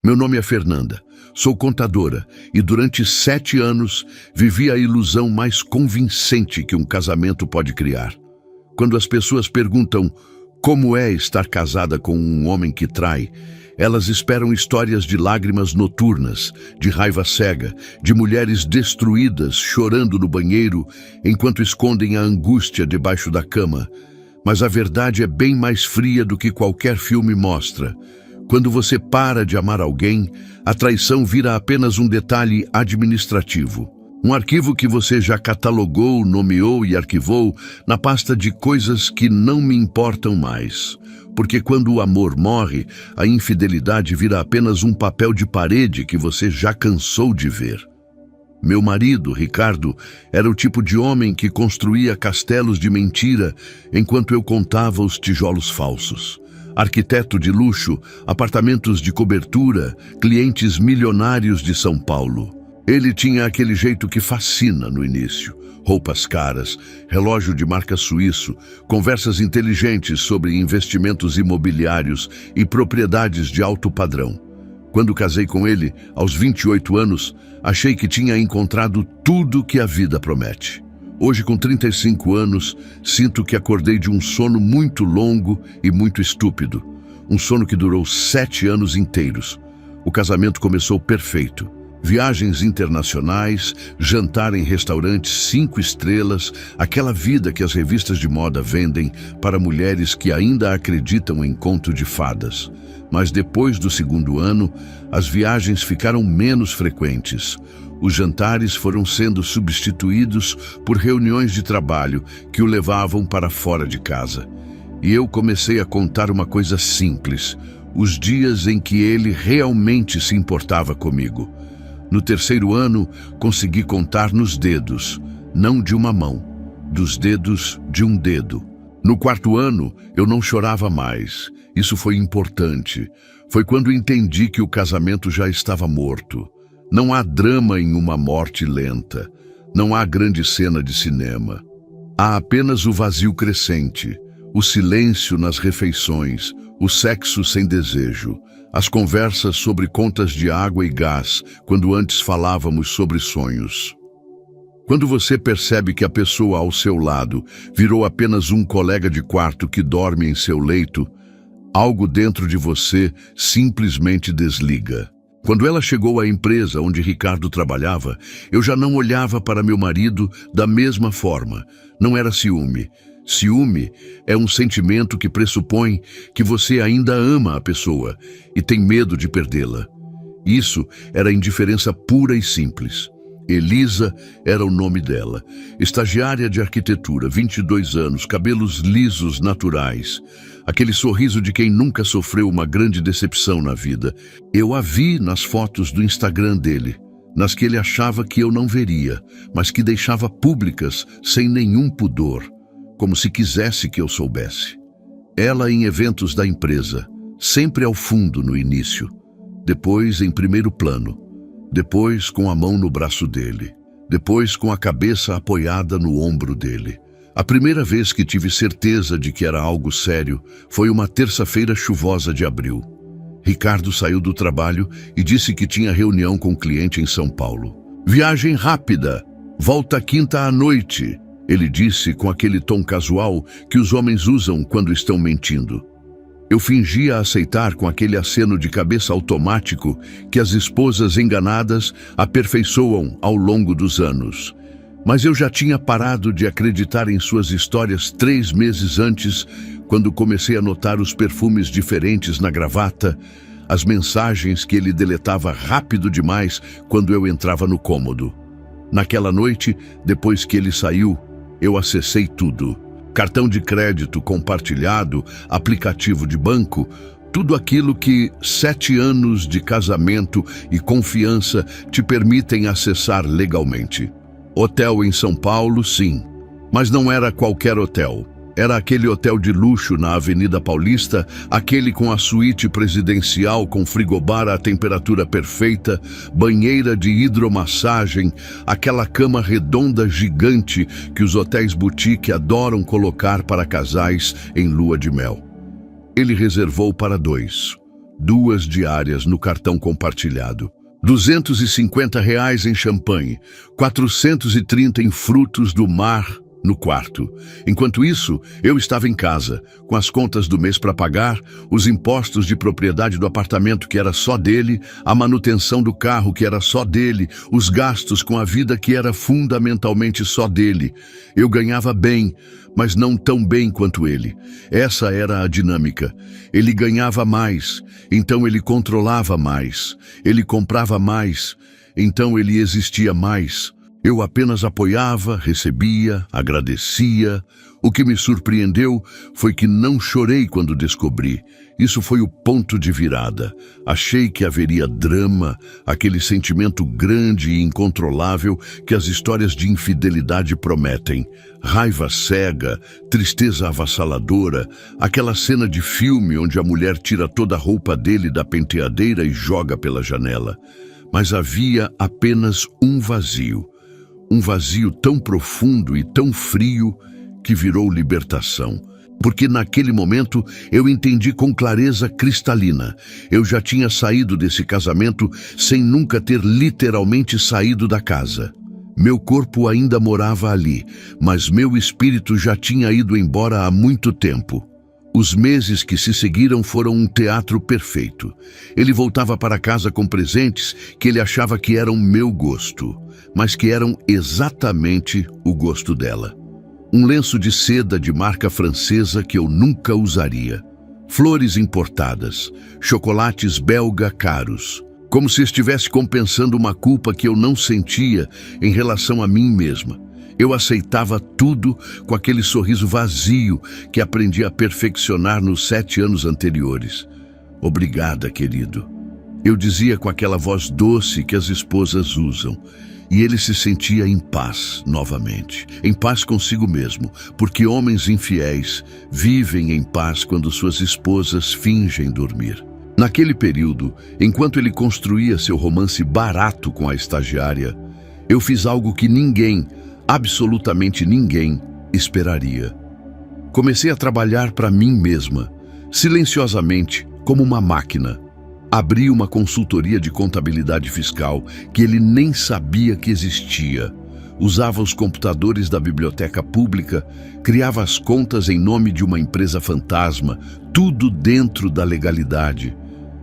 Meu nome é Fernanda, sou contadora e durante 7 anos vivi a ilusão mais convincente que um casamento pode criar. Quando as pessoas perguntam como é estar casada com um homem que trai, elas esperam histórias de lágrimas noturnas, de raiva cega, de mulheres destruídas chorando no banheiro enquanto escondem a angústia debaixo da cama. Mas a verdade é bem mais fria do que qualquer filme mostra. Quando você para de amar alguém, a traição vira apenas um detalhe administrativo. Um arquivo que você já catalogou, nomeou e arquivou na pasta de coisas que não me importam mais. Porque quando o amor morre, a infidelidade vira apenas um papel de parede que você já cansou de ver. Meu marido, Ricardo, era o tipo de homem que construía castelos de mentira enquanto eu contava os tijolos falsos. Arquiteto de luxo, apartamentos de cobertura, clientes milionários de São Paulo. Ele tinha aquele jeito que fascina no início. Roupas caras, relógio de marca suíço, conversas inteligentes sobre investimentos imobiliários e propriedades de alto padrão. Quando casei com ele, aos 28 anos, achei que tinha encontrado tudo que a vida promete. Hoje, com 35 anos, sinto que acordei de um sono muito longo e muito estúpido. Um sono que durou 7 anos inteiros. O casamento começou perfeito. Viagens internacionais, jantar em restaurantes 5 estrelas, aquela vida que as revistas de moda vendem para mulheres que ainda acreditam em conto de fadas. Mas depois do 2º ano, as viagens ficaram menos frequentes. Os jantares foram sendo substituídos por reuniões de trabalho que o levavam para fora de casa. E eu comecei a contar uma coisa simples, os dias em que ele realmente se importava comigo. No 3º ano, consegui contar nos dedos, não de uma mão, dos dedos de um dedo. No 4º ano, eu não chorava mais. Isso foi importante. Foi quando entendi que o casamento já estava morto. Não há drama em uma morte lenta. Não há grande cena de cinema. Há apenas o vazio crescente, o silêncio nas refeições, o sexo sem desejo, as conversas sobre contas de água e gás, quando antes falávamos sobre sonhos. Quando você percebe que a pessoa ao seu lado virou apenas um colega de quarto que dorme em seu leito, algo dentro de você simplesmente desliga. Quando ela chegou à empresa onde Ricardo trabalhava, eu já não olhava para meu marido da mesma forma. Não era ciúme. Ciúme é um sentimento que pressupõe que você ainda ama a pessoa e tem medo de perdê-la. Isso era indiferença pura e simples. Elisa era o nome dela. Estagiária de arquitetura, 22 anos, cabelos lisos naturais. Aquele sorriso de quem nunca sofreu uma grande decepção na vida. Eu a vi nas fotos do Instagram dele, nas que ele achava que eu não veria, mas que deixava públicas sem nenhum pudor, como se quisesse que eu soubesse. Ela em eventos da empresa, sempre ao fundo no início, depois em primeiro plano, depois com a mão no braço dele, depois com a cabeça apoiada no ombro dele. A primeira vez que tive certeza de que era algo sério foi uma terça-feira chuvosa de abril. Ricardo saiu do trabalho e disse que tinha reunião com um cliente em São Paulo. Viagem rápida, volta quinta à noite, ele disse com aquele tom casual que os homens usam quando estão mentindo. Eu fingia aceitar com aquele aceno de cabeça automático que as esposas enganadas aperfeiçoam ao longo dos anos. Mas eu já tinha parado de acreditar em suas histórias 3 meses antes, quando comecei a notar os perfumes diferentes na gravata, as mensagens que ele deletava rápido demais quando eu entrava no cômodo. Naquela noite, depois que ele saiu, eu acessei tudo. Cartão de crédito compartilhado, aplicativo de banco, tudo aquilo que 7 anos de casamento e confiança te permitem acessar legalmente. Hotel em São Paulo, sim, mas não era qualquer hotel. Era aquele hotel de luxo na Avenida Paulista, aquele com a suíte presidencial com frigobar à temperatura perfeita, banheira de hidromassagem, aquela cama redonda gigante que os hotéis boutique adoram colocar para casais em lua de mel. Ele reservou para 2. 2 diárias no cartão compartilhado. R$ 250 em champanhe, 430 em frutos do mar no quarto. Enquanto isso, eu estava em casa, com as contas do mês para pagar, os impostos de propriedade do apartamento que era só dele, a manutenção do carro que era só dele, os gastos com a vida que era fundamentalmente só dele. Eu ganhava bem, mas não tão bem quanto ele. Essa era a dinâmica. Ele ganhava mais, então ele controlava mais. Ele comprava mais, então ele existia mais. Eu apenas apoiava, recebia, agradecia. O que me surpreendeu foi que não chorei quando descobri. Isso foi o ponto de virada. Achei que haveria drama, aquele sentimento grande e incontrolável que as histórias de infidelidade prometem. Raiva cega, tristeza avassaladora, aquela cena de filme onde a mulher tira toda a roupa dele da penteadeira e joga pela janela. Mas havia apenas um vazio. Um vazio tão profundo e tão frio que virou libertação. Porque naquele momento eu entendi com clareza cristalina. Eu já tinha saído desse casamento sem nunca ter literalmente saído da casa. Meu corpo ainda morava ali, mas meu espírito já tinha ido embora há muito tempo. Os meses que se seguiram foram um teatro perfeito. Ele voltava para casa com presentes que ele achava que eram meu gosto, mas que eram exatamente o gosto dela. Um lenço de seda de marca francesa que eu nunca usaria. Flores importadas, chocolates belga caros, como se estivesse compensando uma culpa que eu não sentia em relação a mim mesma. Eu aceitava tudo com aquele sorriso vazio que aprendi a perfeccionar nos 7 anos anteriores. Obrigada, querido. Eu dizia com aquela voz doce que as esposas usam. E ele se sentia em paz novamente, em paz consigo mesmo, porque homens infiéis vivem em paz quando suas esposas fingem dormir. Naquele período, enquanto ele construía seu romance barato com a estagiária, eu fiz algo que ninguém, absolutamente ninguém, esperaria. Comecei a trabalhar para mim mesma, silenciosamente, como uma máquina. Abri uma consultoria de contabilidade fiscal que ele nem sabia que existia. Usava os computadores da biblioteca pública, criava as contas em nome de uma empresa fantasma, tudo dentro da legalidade,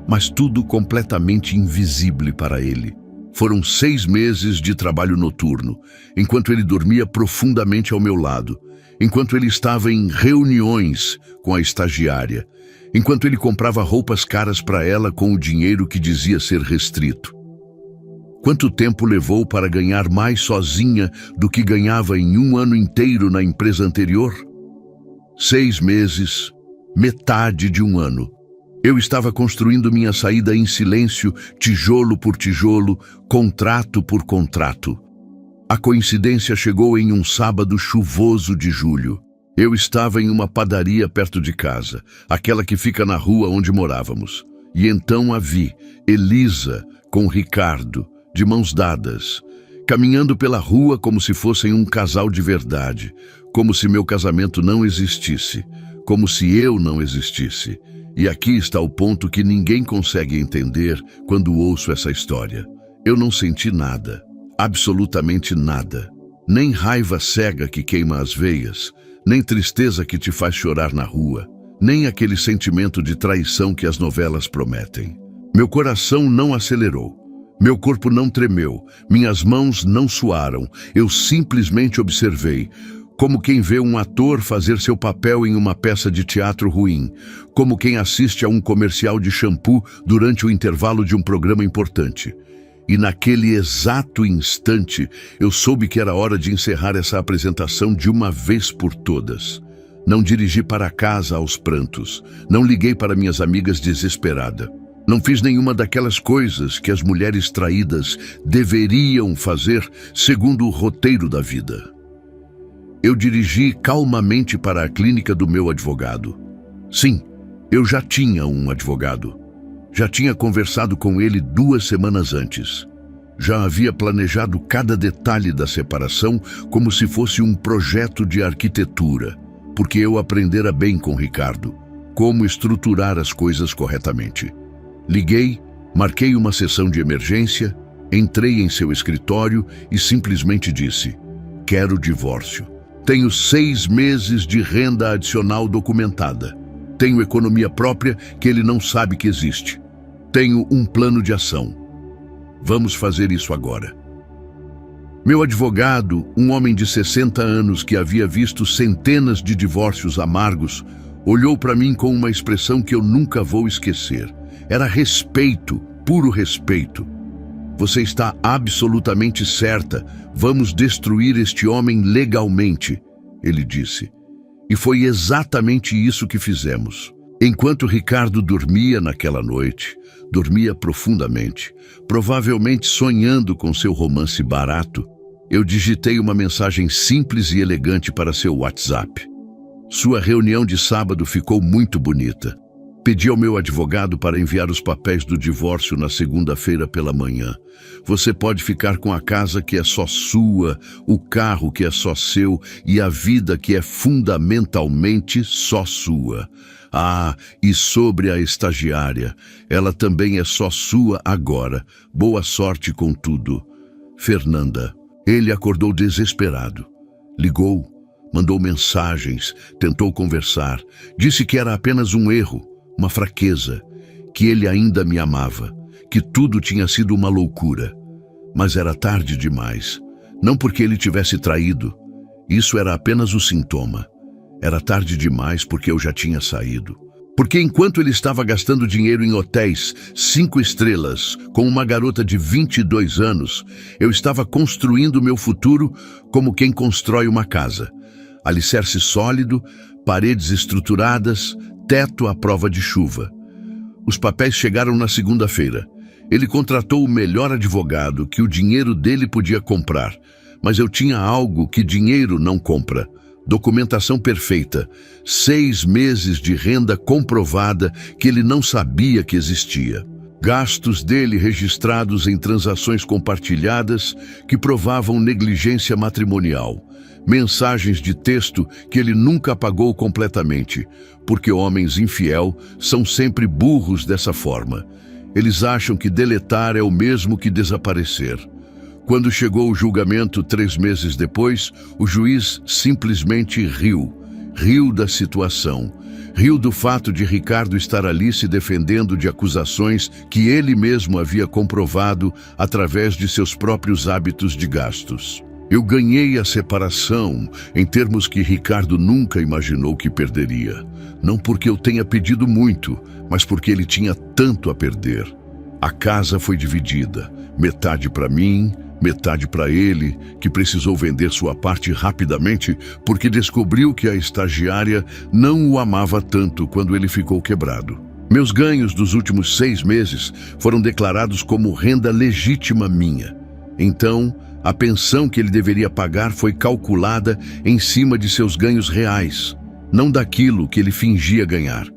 mas tudo completamente invisível para ele. Foram 6 meses de trabalho noturno, enquanto ele dormia profundamente ao meu lado, enquanto ele estava em reuniões com a estagiária, enquanto ele comprava roupas caras para ela com o dinheiro que dizia ser restrito. Quanto tempo levou para ganhar mais sozinha do que ganhava em 1 ano inteiro na empresa anterior? 6 meses, metade de 1 ano. Eu estava construindo minha saída em silêncio, tijolo por tijolo, contrato por contrato. A coincidência chegou em um sábado chuvoso de julho. Eu estava em uma padaria perto de casa, aquela que fica na rua onde morávamos. E então a vi, Elisa, com Ricardo, de mãos dadas, caminhando pela rua como se fossem um casal de verdade, como se meu casamento não existisse, como se eu não existisse. E aqui está o ponto que ninguém consegue entender quando ouço essa história. Eu não senti nada, absolutamente nada. Nem raiva cega que queima as veias, nem tristeza que te faz chorar na rua, nem aquele sentimento de traição que as novelas prometem. Meu coração não acelerou, meu corpo não tremeu, minhas mãos não suaram, eu simplesmente observei, como quem vê um ator fazer seu papel em uma peça de teatro ruim, como quem assiste a um comercial de shampoo durante o intervalo de um programa importante. E naquele exato instante, eu soube que era hora de encerrar essa apresentação de uma vez por todas. Não dirigi para casa aos prantos, não liguei para minhas amigas desesperada. Não fiz nenhuma daquelas coisas que as mulheres traídas deveriam fazer segundo o roteiro da vida. Eu dirigi calmamente para a clínica do meu advogado. Sim, eu já tinha um advogado. Já tinha conversado com ele 2 semanas antes. Já havia planejado cada detalhe da separação como se fosse um projeto de arquitetura, porque eu aprendera bem com Ricardo como estruturar as coisas corretamente. Liguei, marquei uma sessão de emergência, entrei em seu escritório e simplesmente disse: quero divórcio. Tenho 6 meses de renda adicional documentada. Tenho economia própria que ele não sabe que existe. Tenho um plano de ação. Vamos fazer isso agora. Meu advogado, um homem de 60 anos que havia visto centenas de divórcios amargos, olhou para mim com uma expressão que eu nunca vou esquecer. Era respeito, puro respeito. Você está absolutamente certa. Vamos destruir este homem legalmente, ele disse. E foi exatamente isso que fizemos. Enquanto Ricardo dormia naquela noite, dormia profundamente, provavelmente sonhando com seu romance barato, eu digitei uma mensagem simples e elegante para seu WhatsApp. Sua reunião de sábado ficou muito bonita. Pedi ao meu advogado para enviar os papéis do divórcio na segunda-feira pela manhã. Você pode ficar com a casa que é só sua, o carro que é só seu e a vida que é fundamentalmente só sua. Ah, e sobre a estagiária, ela também é só sua agora. Boa sorte com tudo. Fernanda. Ele acordou desesperado. Ligou, mandou mensagens, tentou conversar. Disse que era apenas um erro, uma fraqueza, que ele ainda me amava, que tudo tinha sido uma loucura. Mas era tarde demais. Não porque ele tivesse traído. Isso era apenas o sintoma. Era tarde demais porque eu já tinha saído. Porque enquanto ele estava gastando dinheiro em hotéis 5 estrelas com uma garota de 22 anos, eu estava construindo meu futuro como quem constrói uma casa. Alicerce sólido, paredes estruturadas, teto à prova de chuva. Os papéis chegaram na segunda-feira. Ele contratou o melhor advogado que o dinheiro dele podia comprar, mas eu tinha algo que dinheiro não compra. Documentação perfeita, 6 meses de renda comprovada que ele não sabia que existia. Gastos dele registrados em transações compartilhadas que provavam negligência matrimonial. Mensagens de texto que ele nunca apagou completamente, porque homens infiel são sempre burros dessa forma. Eles acham que deletar é o mesmo que desaparecer. Quando chegou o julgamento 3 meses depois, o juiz simplesmente riu. Riu da situação. Riu do fato de Ricardo estar ali se defendendo de acusações que ele mesmo havia comprovado através de seus próprios hábitos de gastos. Eu ganhei a separação em termos que Ricardo nunca imaginou que perderia. Não porque eu tenha pedido muito, mas porque ele tinha tanto a perder. A casa foi dividida, metade para mim, metade para ele, que precisou vender sua parte rapidamente porque descobriu que a estagiária não o amava tanto quando ele ficou quebrado. Meus ganhos dos últimos 6 meses foram declarados como renda legítima minha. Então, a pensão que ele deveria pagar foi calculada em cima de seus ganhos reais, não daquilo que ele fingia ganhar.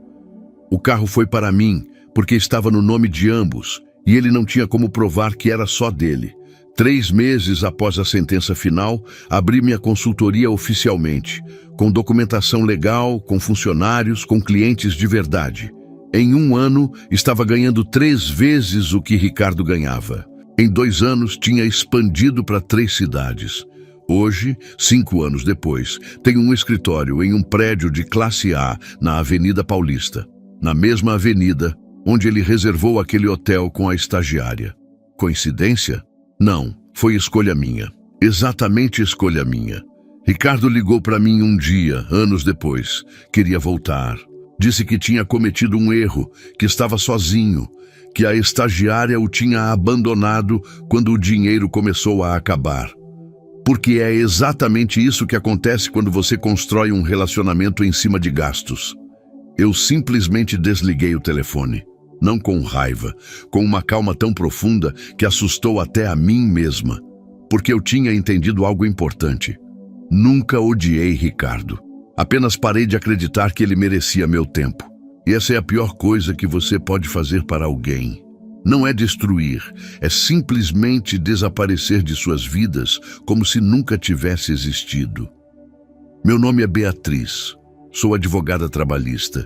O carro foi para mim, porque estava no nome de ambos, e ele não tinha como provar que era só dele. 3 meses após a sentença final, abri minha consultoria oficialmente, com documentação legal, com funcionários, com clientes de verdade. Em 1 ano, estava ganhando 3 vezes o que Ricardo ganhava. Em 2 anos, tinha expandido para 3 cidades. Hoje, 5 anos depois, tenho um escritório em um prédio de classe A na Avenida Paulista, na mesma avenida onde ele reservou aquele hotel com a estagiária. Coincidência? Não, foi escolha minha. Exatamente escolha minha. Ricardo ligou para mim um dia, anos depois. Queria voltar. Disse que tinha cometido um erro, que estava sozinho, que a estagiária o tinha abandonado quando o dinheiro começou a acabar. Porque é exatamente isso que acontece quando você constrói um relacionamento em cima de gastos. Eu simplesmente desliguei o telefone. Não com raiva, com uma calma tão profunda que assustou até a mim mesma, porque eu tinha entendido algo importante. Nunca odiei Ricardo. Apenas parei de acreditar que ele merecia meu tempo. E essa é a pior coisa que você pode fazer para alguém. Não é destruir, é simplesmente desaparecer de suas vidas como se nunca tivesse existido. Meu nome é Beatriz, sou advogada trabalhista.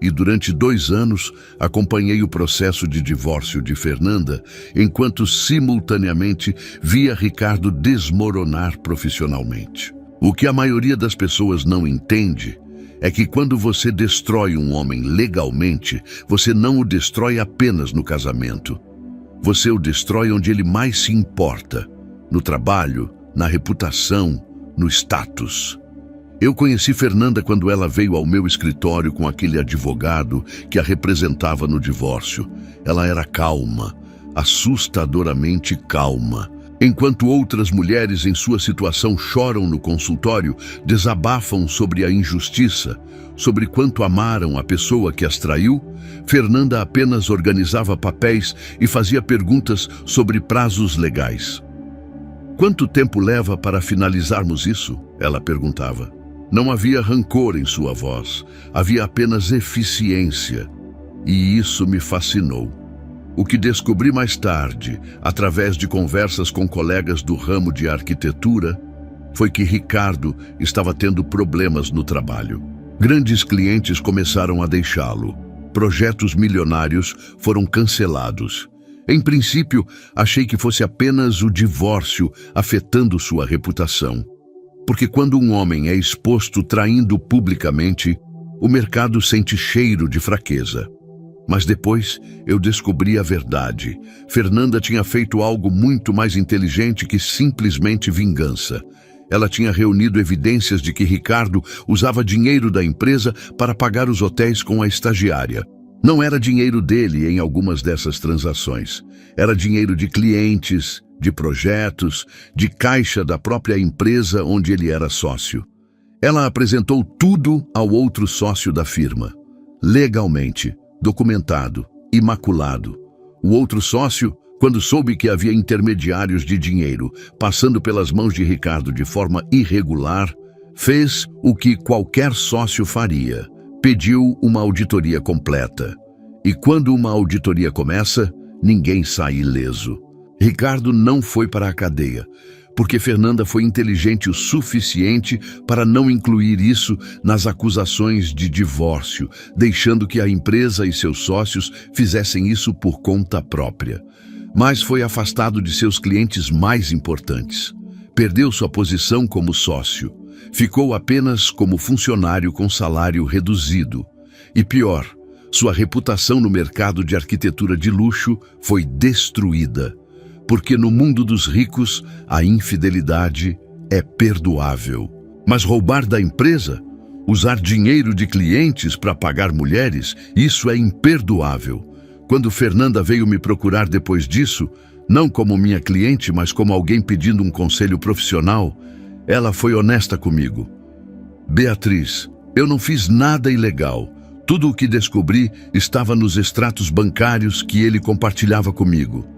e durante 2 anos acompanhei o processo de divórcio de Fernanda, enquanto simultaneamente via Ricardo desmoronar profissionalmente. O que a maioria das pessoas não entende é que quando você destrói um homem legalmente, você não o destrói apenas no casamento. Você o destrói onde ele mais se importa, no trabalho, na reputação, no status. Eu conheci Fernanda quando ela veio ao meu escritório com aquele advogado que a representava no divórcio. Ela era calma, assustadoramente calma. Enquanto outras mulheres em sua situação choram no consultório, desabafam sobre a injustiça, sobre quanto amaram a pessoa que as traiu, Fernanda apenas organizava papéis e fazia perguntas sobre prazos legais. "Quanto tempo leva para finalizarmos isso?" ela perguntava. Não havia rancor em sua voz, havia apenas eficiência, e isso me fascinou. O que descobri mais tarde, através de conversas com colegas do ramo de arquitetura, foi que Ricardo estava tendo problemas no trabalho. Grandes clientes começaram a deixá-lo. Projetos milionários foram cancelados. Em princípio, achei que fosse apenas o divórcio afetando sua reputação. Porque quando um homem é exposto traindo publicamente, o mercado sente cheiro de fraqueza. Mas depois eu descobri a verdade. Fernanda tinha feito algo muito mais inteligente que simplesmente vingança. Ela tinha reunido evidências de que Ricardo usava dinheiro da empresa para pagar os hotéis com a estagiária. Não era dinheiro dele em algumas dessas transações. Era dinheiro de clientes, de projetos, de caixa da própria empresa onde ele era sócio. Ela apresentou tudo ao outro sócio da firma, legalmente, documentado, imaculado. O outro sócio, quando soube que havia intermediários de dinheiro passando pelas mãos de Ricardo de forma irregular, fez o que qualquer sócio faria: pediu uma auditoria completa. E quando uma auditoria começa, ninguém sai ileso. Ricardo não foi para a cadeia, porque Fernanda foi inteligente o suficiente para não incluir isso nas acusações de divórcio, deixando que a empresa e seus sócios fizessem isso por conta própria. Mas foi afastado de seus clientes mais importantes. Perdeu sua posição como sócio. Ficou apenas como funcionário com salário reduzido. E pior, sua reputação no mercado de arquitetura de luxo foi destruída. Porque no mundo dos ricos, a infidelidade é perdoável. Mas roubar da empresa, usar dinheiro de clientes para pagar mulheres, isso é imperdoável. Quando Fernanda veio me procurar depois disso, não como minha cliente, mas como alguém pedindo um conselho profissional, ela foi honesta comigo. "Beatriz, eu não fiz nada ilegal. Tudo o que descobri estava nos extratos bancários que ele compartilhava comigo.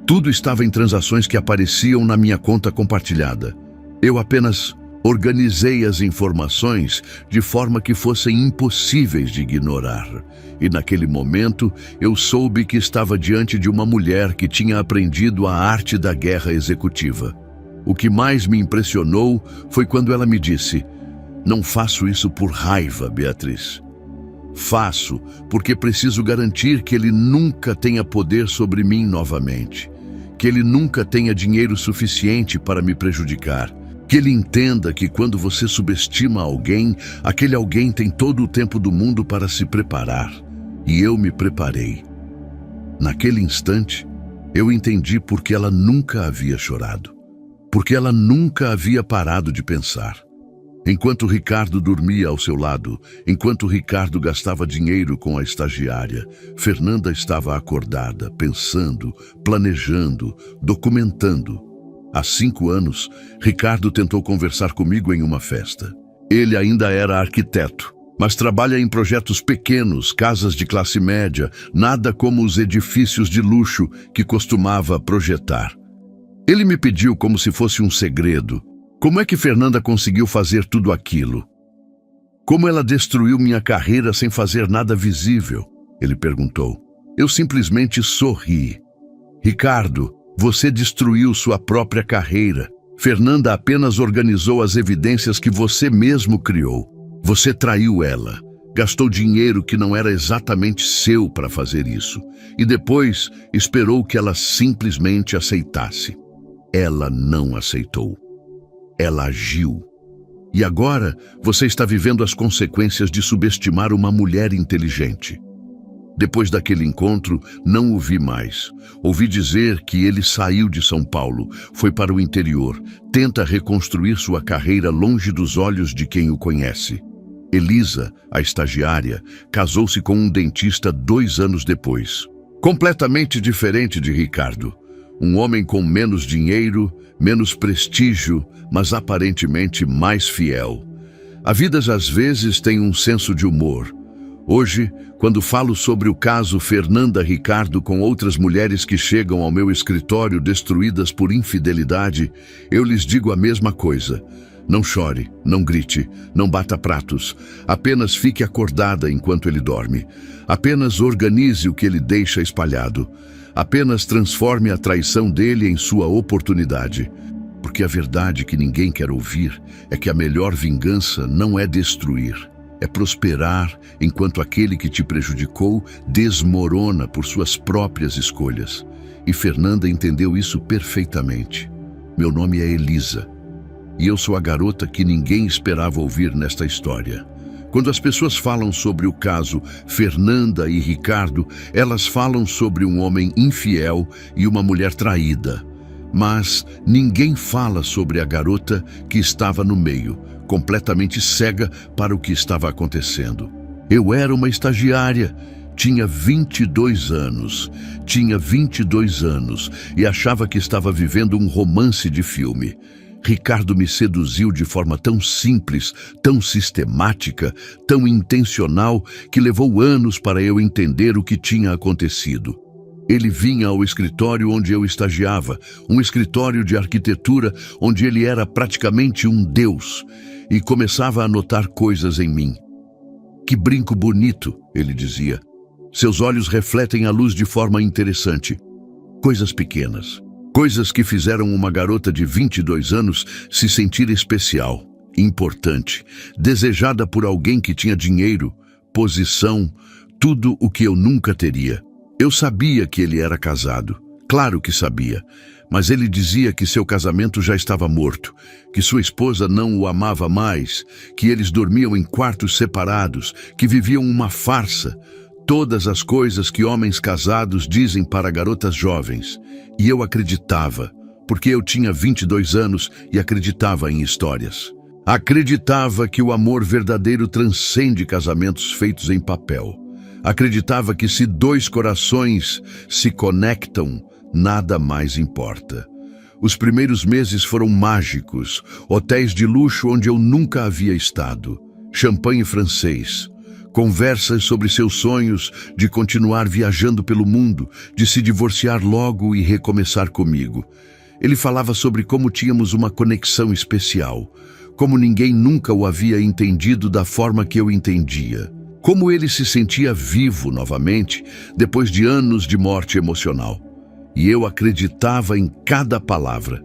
Tudo estava em transações que apareciam na minha conta compartilhada. Eu apenas organizei as informações de forma que fossem impossíveis de ignorar. E naquele momento eu soube que estava diante de uma mulher que tinha aprendido a arte da guerra executiva. O que mais me impressionou foi quando ela me disse: "Não faço isso por raiva, Beatriz. Faço porque preciso garantir que ele nunca tenha poder sobre mim novamente. Que ele nunca tenha dinheiro suficiente para me prejudicar. Que ele entenda que quando você subestima alguém, aquele alguém tem todo o tempo do mundo para se preparar. E eu me preparei." Naquele instante, eu entendi por que ela nunca havia chorado. Porque ela nunca havia parado de pensar. Enquanto Ricardo dormia ao seu lado, enquanto Ricardo gastava dinheiro com a estagiária, Fernanda estava acordada, pensando, planejando, documentando. Há 5 anos, Ricardo tentou conversar comigo em uma festa. Ele ainda era arquiteto, mas trabalha em projetos pequenos, casas de classe média, nada como os edifícios de luxo que costumava projetar. Ele me pediu como se fosse um segredo: como é que Fernanda conseguiu fazer tudo aquilo? Como ela destruiu minha carreira sem fazer nada visível? Ele perguntou. Eu simplesmente sorri. Ricardo, você destruiu sua própria carreira. Fernanda apenas organizou as evidências que você mesmo criou. Você traiu ela, Gastou dinheiro que não era exatamente seu para fazer isso. E depois esperou que ela simplesmente aceitasse. Ela não aceitou. Ela agiu. E agora você está vivendo as consequências de subestimar uma mulher inteligente. Depois daquele encontro, não o vi mais. Ouvi dizer que ele saiu de São Paulo, foi para o interior, tenta reconstruir sua carreira longe dos olhos de quem o conhece. Elisa, a estagiária, casou-se com um dentista 2 anos depois. Completamente diferente de Ricardo. Um homem com menos dinheiro, menos prestígio, mas aparentemente mais fiel. A vida às vezes tem um senso de humor. Hoje, quando falo sobre o caso Fernanda Ricardo com outras mulheres que chegam ao meu escritório destruídas por infidelidade, eu lhes digo a mesma coisa. Não chore, não grite, não bata pratos. Apenas fique acordada enquanto ele dorme. Apenas organize o que ele deixa espalhado. Apenas transforme a traição dele em sua oportunidade. Porque a verdade que ninguém quer ouvir é que a melhor vingança não é destruir. É prosperar enquanto aquele que te prejudicou desmorona por suas próprias escolhas. E Fernanda entendeu isso perfeitamente. Meu nome é Elisa. E eu sou a garota que ninguém esperava ouvir nesta história. Quando as pessoas falam sobre o caso Fernanda e Ricardo, elas falam sobre um homem infiel e uma mulher traída. Mas ninguém fala sobre a garota que estava no meio, completamente cega para o que estava acontecendo. Eu era uma estagiária, tinha 22 anos. Tinha 22 anos e achava que estava vivendo um romance de filme. Ricardo me seduziu de forma tão simples, tão sistemática, tão intencional, que levou anos para eu entender o que tinha acontecido. Ele vinha ao escritório onde eu estagiava, um escritório de arquitetura onde ele era praticamente um deus, e começava a notar coisas em mim. Que brinco bonito, ele dizia. Seus olhos refletem a luz de forma interessante. Coisas pequenas. Coisas que fizeram uma garota de 22 anos se sentir especial, importante, desejada por alguém que tinha dinheiro, posição, tudo o que eu nunca teria. Eu sabia que ele era casado, claro que sabia, mas ele dizia que seu casamento já estava morto, que sua esposa não o amava mais, que eles dormiam em quartos separados, que viviam uma farsa. Todas as coisas que homens casados dizem para garotas jovens. E eu acreditava, porque eu tinha 22 anos e acreditava em histórias. Acreditava que o amor verdadeiro transcende casamentos feitos em papel. Acreditava que se 2 corações se conectam, nada mais importa. Os primeiros meses foram mágicos, hotéis de luxo onde eu nunca havia estado, champanhe francês, conversas sobre seus sonhos de continuar viajando pelo mundo, de se divorciar logo e recomeçar comigo. Ele falava sobre como tínhamos uma conexão especial, como ninguém nunca o havia entendido da forma que eu entendia. Como ele se sentia vivo novamente depois de anos de morte emocional. E eu acreditava em cada palavra,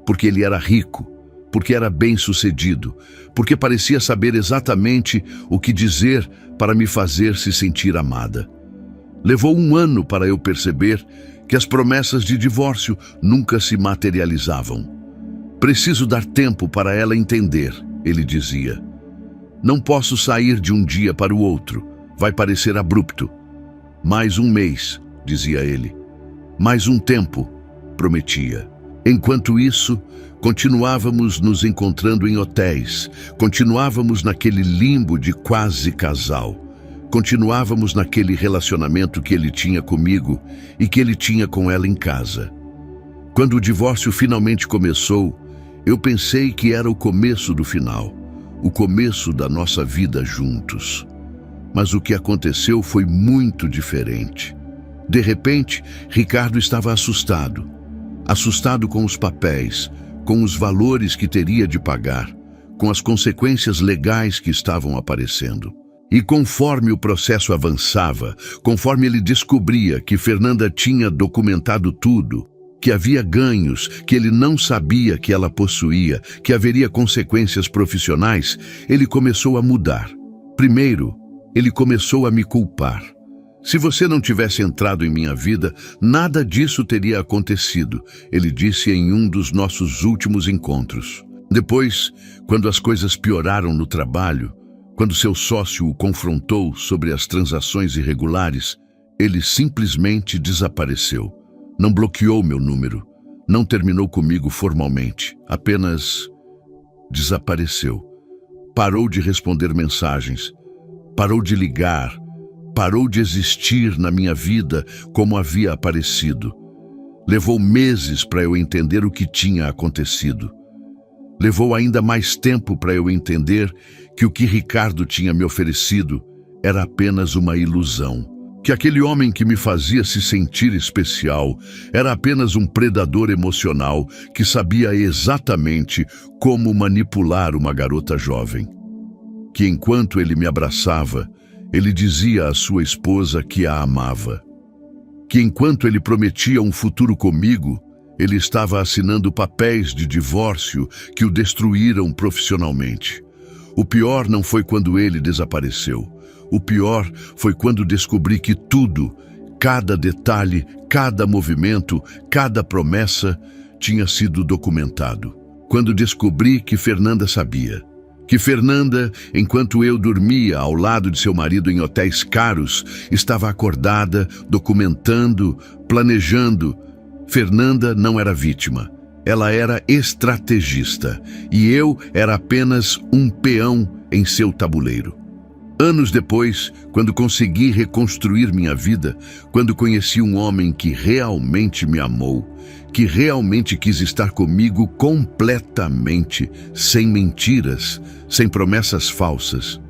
porque ele era rico, porque era bem-sucedido, porque parecia saber exatamente o que dizer para me fazer se sentir amada. Levou 1 ano para eu perceber que as promessas de divórcio nunca se materializavam. Preciso dar tempo para ela entender, ele dizia. Não posso sair de um dia para o outro, vai parecer abrupto. Mais 1 mês, dizia ele. Mais um tempo, prometia. Enquanto isso, continuávamos nos encontrando em hotéis, continuávamos naquele limbo de quase casal, continuávamos naquele relacionamento que ele tinha comigo e que ele tinha com ela em casa. Quando o divórcio finalmente começou, eu pensei que era o começo do final, o começo da nossa vida juntos. Mas o que aconteceu foi muito diferente. De repente, Ricardo estava assustado. Assustado com os papéis, com os valores que teria de pagar, com as consequências legais que estavam aparecendo. E conforme o processo avançava, conforme ele descobria que Fernanda tinha documentado tudo, que havia ganhos que ele não sabia que ela possuía, que haveria consequências profissionais, ele começou a mudar. Primeiro, ele começou a me culpar. Se você não tivesse entrado em minha vida, nada disso teria acontecido, ele disse em um dos nossos últimos encontros. Depois, quando as coisas pioraram no trabalho, quando seu sócio o confrontou sobre as transações irregulares, ele simplesmente desapareceu. Não bloqueou meu número, não terminou comigo formalmente, apenas desapareceu. Parou de responder mensagens, parou de ligar, parou de existir na minha vida como havia aparecido. Levou meses para eu entender o que tinha acontecido. Levou ainda mais tempo para eu entender que o que Ricardo tinha me oferecido era apenas uma ilusão. Que aquele homem que me fazia se sentir especial era apenas um predador emocional que sabia exatamente como manipular uma garota jovem. Que enquanto ele me abraçava, ele dizia à sua esposa que a amava. Que enquanto ele prometia um futuro comigo, ele estava assinando papéis de divórcio que o destruíram profissionalmente. O pior não foi quando ele desapareceu. O pior foi quando descobri que tudo, cada detalhe, cada movimento, cada promessa tinha sido documentado. Quando descobri que Fernanda sabia. Que Fernanda, enquanto eu dormia ao lado de seu marido em hotéis caros, estava acordada, documentando, planejando. Fernanda não era vítima. Ela era estrategista e eu era apenas um peão em seu tabuleiro. Anos depois, quando consegui reconstruir minha vida, quando conheci um homem que realmente me amou, que realmente quis estar comigo completamente, sem mentiras, sem promessas falsas,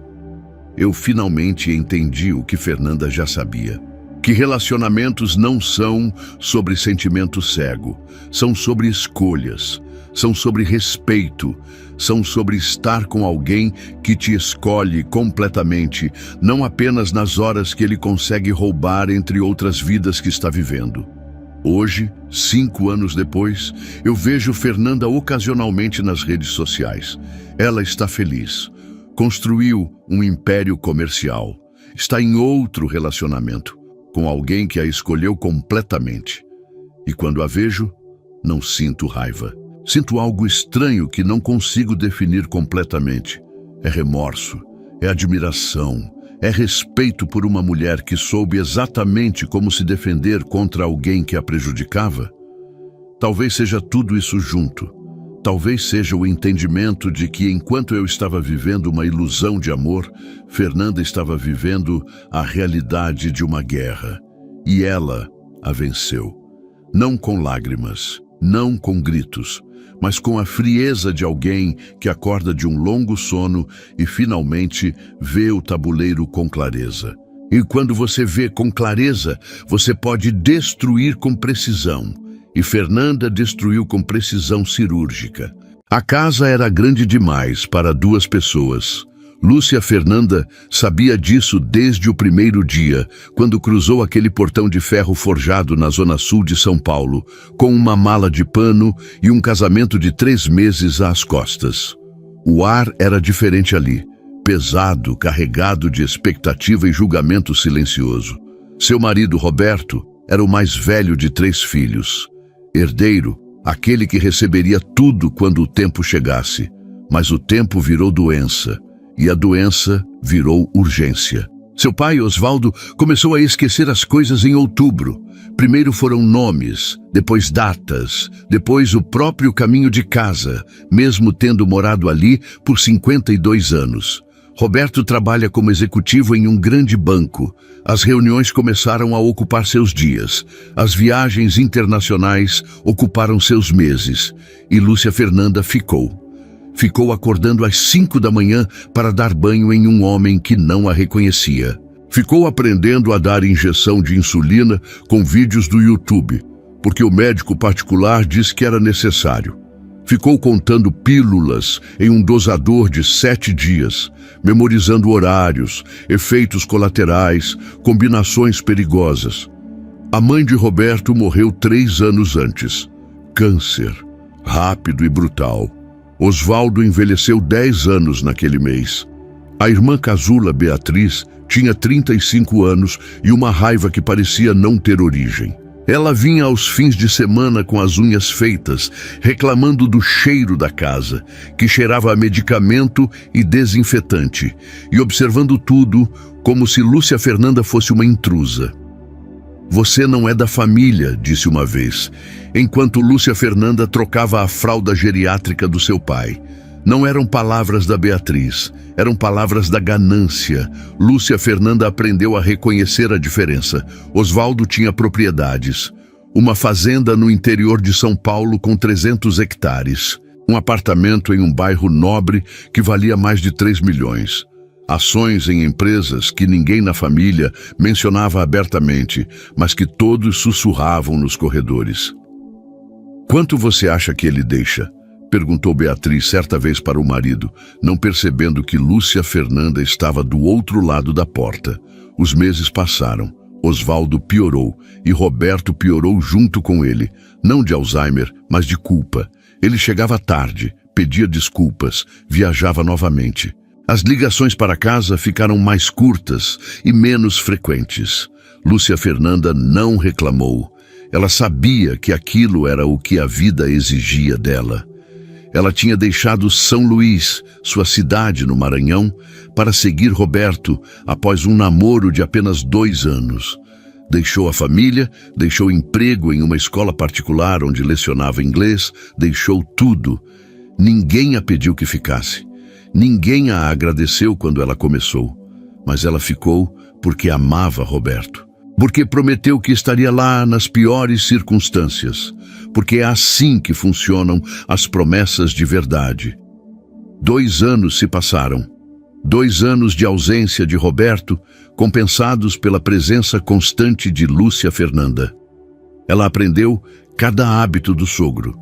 eu finalmente entendi o que Fernanda já sabia. Que relacionamentos não são sobre sentimento cego, são sobre escolhas, são sobre respeito, são sobre estar com alguém que te escolhe completamente, não apenas nas horas que ele consegue roubar entre outras vidas que está vivendo. Hoje, 5 anos depois, eu vejo Fernanda ocasionalmente nas redes sociais. Ela está feliz, construiu um império comercial, está em outro relacionamento, com alguém que a escolheu completamente. E quando a vejo, não sinto raiva. Sinto algo estranho que não consigo definir completamente. É remorso, é admiração, é respeito por uma mulher que soube exatamente como se defender contra alguém que a prejudicava. Talvez seja tudo isso junto. Talvez seja o entendimento de que enquanto eu estava vivendo uma ilusão de amor, Fernanda estava vivendo a realidade de uma guerra. E ela a venceu. Não com lágrimas, não com gritos, mas com a frieza de alguém que acorda de um longo sono e finalmente vê o tabuleiro com clareza. E quando você vê com clareza, você pode destruir com precisão. E Fernanda destruiu com precisão cirúrgica. A casa era grande demais para 2 pessoas. Lúcia Fernanda sabia disso desde o primeiro dia, quando cruzou aquele portão de ferro forjado na zona sul de São Paulo, com uma mala de pano e um casamento de 3 meses às costas. O ar era diferente ali, pesado, carregado de expectativa e julgamento silencioso. Seu marido, Roberto, era o mais velho de 3 filhos. Herdeiro, aquele que receberia tudo quando o tempo chegasse. Mas o tempo virou doença. E a doença virou urgência. Seu pai, Osvaldo, começou a esquecer as coisas em outubro. Primeiro foram nomes, depois datas, depois o próprio caminho de casa, mesmo tendo morado ali por 52 anos. Roberto trabalha como executivo em um grande banco. As reuniões começaram a ocupar seus dias. As viagens internacionais ocuparam seus meses. E Lúcia Fernanda ficou. Ficou acordando às 5 da manhã para dar banho em um homem que não a reconhecia. Ficou aprendendo a dar injeção de insulina com vídeos do YouTube, porque o médico particular disse que era necessário. Ficou contando pílulas em um dosador de 7 dias, memorizando horários, efeitos colaterais, combinações perigosas. A mãe de Roberto morreu 3 anos antes. Câncer, rápido e brutal. Osvaldo envelheceu 10 anos naquele mês. A irmã caçula, Beatriz, tinha 35 anos e uma raiva que parecia não ter origem. Ela vinha aos fins de semana com as unhas feitas, reclamando do cheiro da casa, que cheirava a medicamento e desinfetante, e observando tudo como se Lúcia Fernanda fosse uma intrusa. "Você não é da família", disse uma vez, enquanto Lúcia Fernanda trocava a fralda geriátrica do seu pai. Não eram palavras da Beatriz, eram palavras da ganância. Lúcia Fernanda aprendeu a reconhecer a diferença. Osvaldo tinha propriedades. Uma fazenda no interior de São Paulo com 300 hectares. Um apartamento em um bairro nobre que valia mais de 3 milhões. Ações em empresas que ninguém na família mencionava abertamente, mas que todos sussurravam nos corredores. "Quanto você acha que ele deixa?", perguntou Beatriz certa vez para o marido, não percebendo que Lúcia Fernanda estava do outro lado da porta. Os meses passaram. Osvaldo piorou e Roberto piorou junto com ele, não de Alzheimer, mas de culpa. Ele chegava tarde, pedia desculpas, viajava novamente. As ligações para casa ficaram mais curtas e menos frequentes. Lúcia Fernanda não reclamou. Ela sabia que aquilo era o que a vida exigia dela. Ela tinha deixado São Luís, sua cidade no Maranhão, para seguir Roberto após um namoro de apenas 2 anos. Deixou a família, deixou emprego em uma escola particular onde lecionava inglês, deixou tudo. Ninguém a pediu que ficasse. Ninguém a agradeceu quando ela começou. Mas ela ficou porque amava Roberto. Porque prometeu que estaria lá nas piores circunstâncias. Porque é assim que funcionam as promessas de verdade. 2 anos se passaram. 2 anos de ausência de Roberto, compensados pela presença constante de Lúcia Fernanda. Ela aprendeu cada hábito do sogro.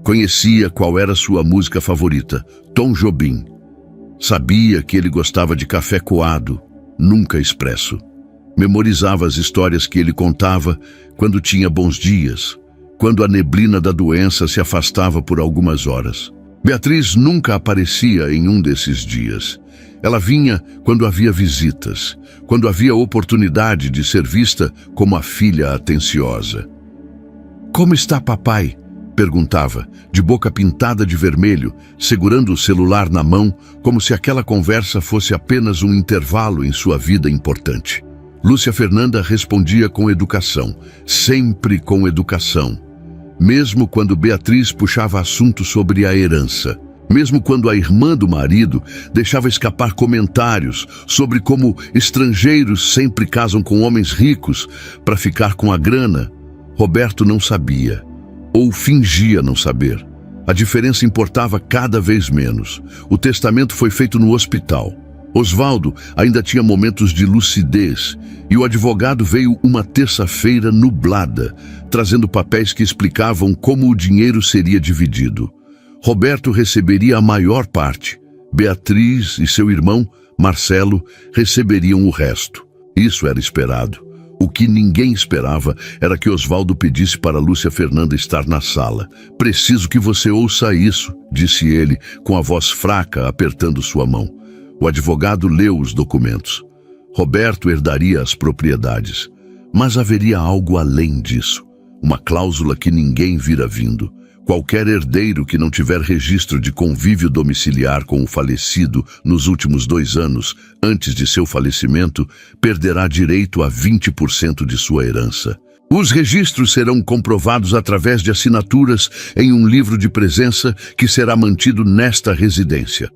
Conhecia qual era sua música favorita, Tom Jobim. Sabia que ele gostava de café coado, nunca expresso. Memorizava as histórias que ele contava quando tinha bons dias, quando a neblina da doença se afastava por algumas horas. Beatriz nunca aparecia em um desses dias. Ela vinha quando havia visitas, quando havia oportunidade de ser vista como a filha atenciosa. "Como está papai?", perguntava, de boca pintada de vermelho, segurando o celular na mão, como se aquela conversa fosse apenas um intervalo em sua vida importante. Lúcia Fernanda respondia com educação, sempre com educação. Mesmo quando Beatriz puxava assunto sobre a herança. Mesmo quando a irmã do marido deixava escapar comentários sobre como estrangeiros sempre casam com homens ricos para ficar com a grana, Roberto não sabia, ou fingia não saber. A diferença importava cada vez menos. O testamento foi feito no hospital. Osvaldo ainda tinha momentos de lucidez e o advogado veio uma terça-feira nublada, trazendo papéis que explicavam como o dinheiro seria dividido. Roberto receberia a maior parte. Beatriz e seu irmão, Marcelo, receberiam o resto. Isso era esperado. O que ninguém esperava era que Osvaldo pedisse para Lúcia Fernanda estar na sala. "Preciso que você ouça isso", disse ele, com a voz fraca, apertando sua mão. O advogado leu os documentos. Roberto herdaria as propriedades. Mas haveria algo além disso. Uma cláusula que ninguém vira vindo. Qualquer herdeiro que não tiver registro de convívio domiciliar com o falecido nos últimos 2 anos, antes de seu falecimento, perderá direito a 20% de sua herança. Os registros serão comprovados através de assinaturas em um livro de presença que será mantido nesta residência.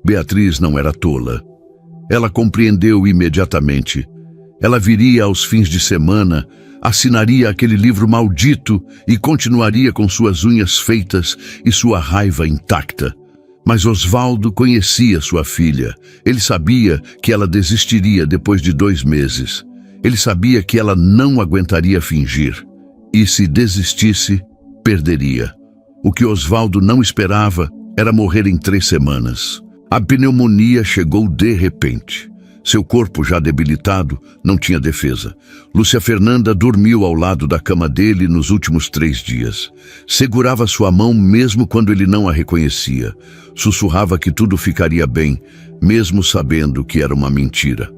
Beatriz não era tola. Ela compreendeu imediatamente. Ela viria aos fins de semana, assinaria aquele livro maldito e continuaria com suas unhas feitas e sua raiva intacta. Mas Osvaldo conhecia sua filha. Ele sabia que ela desistiria depois de 2 meses. Ele sabia que ela não aguentaria fingir. E se desistisse, perderia. O que Osvaldo não esperava era morrer em 3 semanas. A pneumonia chegou de repente. Seu corpo, já debilitado, não tinha defesa. Lúcia Fernanda dormiu ao lado da cama dele nos últimos 3 dias. Segurava sua mão mesmo quando ele não a reconhecia. Sussurrava que tudo ficaria bem, mesmo sabendo que era uma mentira.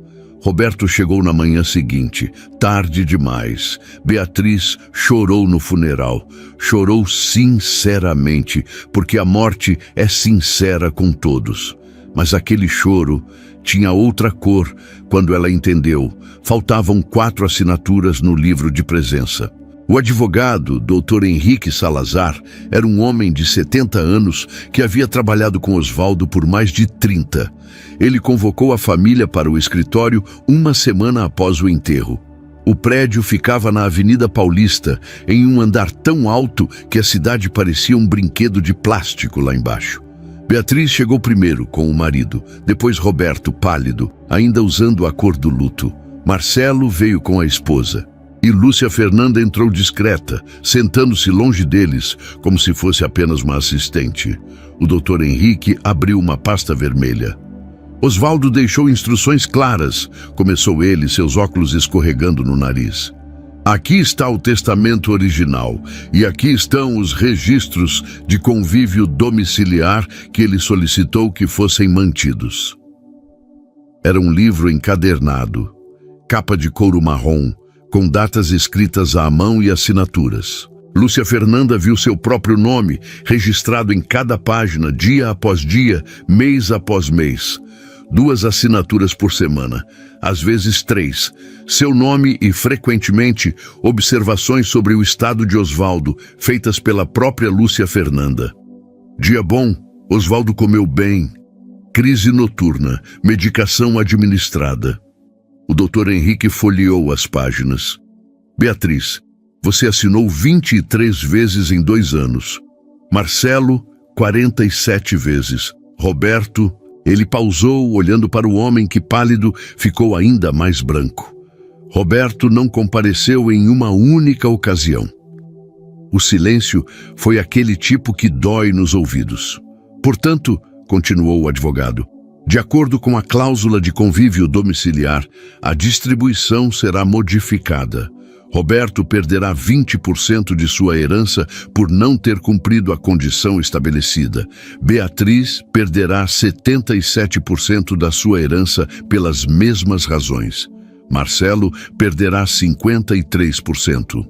Roberto chegou na manhã seguinte, tarde demais. Beatriz chorou no funeral. Chorou sinceramente, porque a morte é sincera com todos. Mas aquele choro tinha outra cor quando ela entendeu. Faltavam 4 assinaturas no livro de presença. O advogado, Dr. Henrique Salazar, era um homem de 70 anos que havia trabalhado com Osvaldo por mais de 30. Ele convocou a família para o escritório uma semana após o enterro. O prédio ficava na Avenida Paulista, em um andar tão alto que a cidade parecia um brinquedo de plástico lá embaixo. Beatriz chegou primeiro com o marido, depois Roberto, pálido, ainda usando a cor do luto. Marcelo veio com a esposa. E Lúcia Fernanda entrou discreta, sentando-se longe deles, como se fosse apenas uma assistente. O Dr. Henrique abriu uma pasta vermelha. Osvaldo deixou instruções claras, começou ele, seus óculos escorregando no nariz. Aqui está o testamento original e aqui estão os registros de convívio domiciliar que ele solicitou que fossem mantidos. Era um livro encadernado, capa de couro marrom, com datas escritas à mão e assinaturas. Lúcia Fernanda viu seu próprio nome registrado em cada página, dia após dia, mês após mês. 2 assinaturas por semana, às vezes 3. Seu nome e, frequentemente, observações sobre o estado de Osvaldo, feitas pela própria Lúcia Fernanda. Dia bom, Osvaldo comeu bem. Crise noturna, medicação administrada. O Dr. Henrique folheou as páginas. Beatriz, você assinou 23 vezes em 2 anos. Marcelo, 47 vezes. Roberto... Ele pausou, olhando para o homem que, pálido, ficou ainda mais branco. Roberto não compareceu em uma única ocasião. O silêncio foi aquele tipo que dói nos ouvidos. Portanto, continuou o advogado, de acordo com a cláusula de convívio domiciliar, a distribuição será modificada. Roberto perderá 20% de sua herança por não ter cumprido a condição estabelecida. Beatriz perderá 77% da sua herança pelas mesmas razões. Marcelo perderá 53%.